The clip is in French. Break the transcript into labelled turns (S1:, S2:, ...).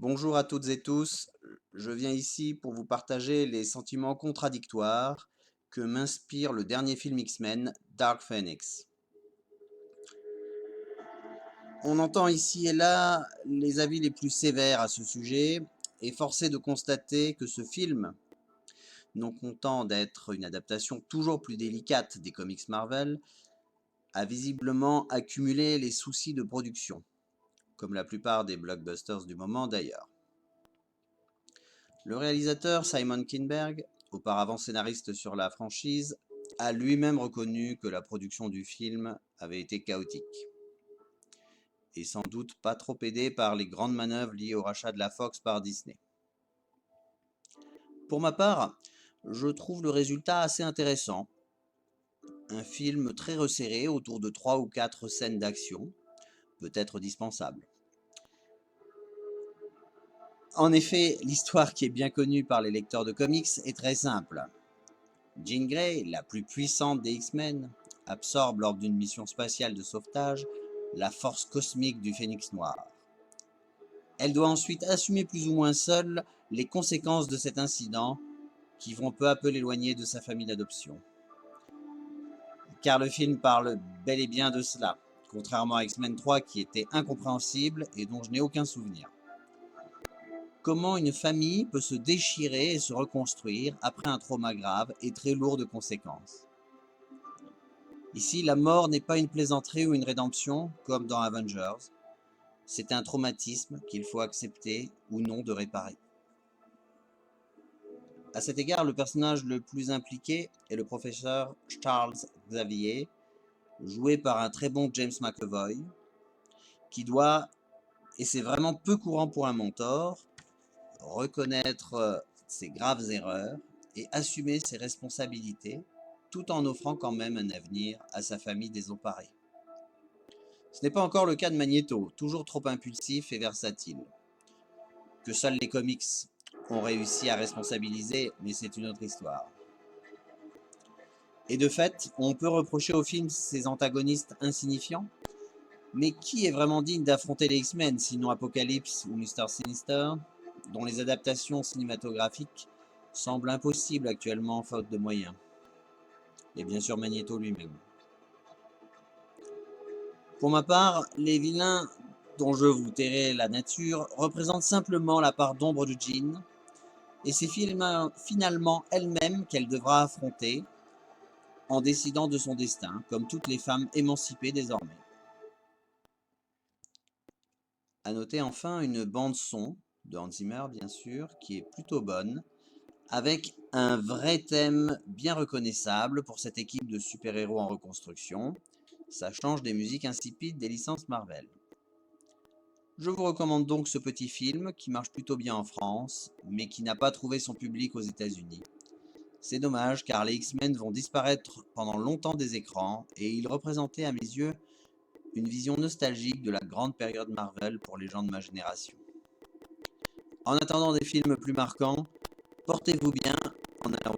S1: Bonjour à toutes et tous, je viens ici pour vous partager les sentiments contradictoires que m'inspire le dernier film X-Men, Dark Phoenix. On entend ici et là les avis les plus sévères à ce sujet, et force est de constater que ce film, non content d'être une adaptation toujours plus délicate des comics Marvel, a visiblement accumulé les soucis de production, comme la plupart des blockbusters du moment d'ailleurs. Le réalisateur Simon Kinberg, auparavant scénariste sur la franchise, a lui-même reconnu que la production du film avait été chaotique, et sans doute pas trop aidée par les grandes manœuvres liées au rachat de la Fox par Disney. Pour ma part, je trouve le résultat assez intéressant. Un film très resserré autour de 3 ou 4 scènes d'action, peut être dispensable. En effet, l'histoire qui est bien connue par les lecteurs de comics est très simple. Jean Grey, la plus puissante des X-Men, absorbe lors d'une mission spatiale de sauvetage la force cosmique du Phénix Noir. Elle doit ensuite assumer plus ou moins seule les conséquences de cet incident qui vont peu à peu l'éloigner de sa famille d'adoption. Car le film parle bel et bien de cela, contrairement à X-Men 3 qui était incompréhensible et dont je n'ai aucun souvenir. Comment une famille peut se déchirer et se reconstruire après un trauma grave et très lourd de conséquences. Ici, la mort n'est pas une plaisanterie ou une rédemption, comme dans Avengers. C'est un traumatisme qu'il faut accepter ou non de réparer. À cet égard, le personnage le plus impliqué est le professeur Charles Xavier, joué par un très bon James McAvoy, qui doit, et c'est vraiment peu courant pour un mentor, reconnaître ses graves erreurs et assumer ses responsabilités, tout en offrant quand même un avenir à sa famille désemparée. Ce n'est pas encore le cas de Magneto, toujours trop impulsif et versatile, que seuls les comics ont réussi à responsabiliser, mais c'est une autre histoire. Et de fait, on peut reprocher au film ses antagonistes insignifiants, mais qui est vraiment digne d'affronter les X-Men, sinon Apocalypse ou Mr. Sinister, dont les adaptations cinématographiques semblent impossibles actuellement faute de moyens. Et bien sûr Magneto lui-même. Pour ma part, les vilains dont je vous tairai la nature représentent simplement la part d'ombre de Jean, et c'est finalement elle-même qu'elle devra affronter en décidant de son destin, comme toutes les femmes émancipées désormais. À noter enfin une bande-son de Hans Zimmer, bien sûr, qui est plutôt bonne, avec un vrai thème bien reconnaissable pour cette équipe de super-héros en reconstruction. Ça change des musiques insipides des licences Marvel. Je vous recommande donc ce petit film qui marche plutôt bien en France, mais qui n'a pas trouvé son public aux États-Unis. C'est dommage car les X-Men vont disparaître pendant longtemps des écrans et ils représentaient à mes yeux une vision nostalgique de la grande période Marvel pour les gens de ma génération. En attendant des films plus marquants, portez-vous bien en allant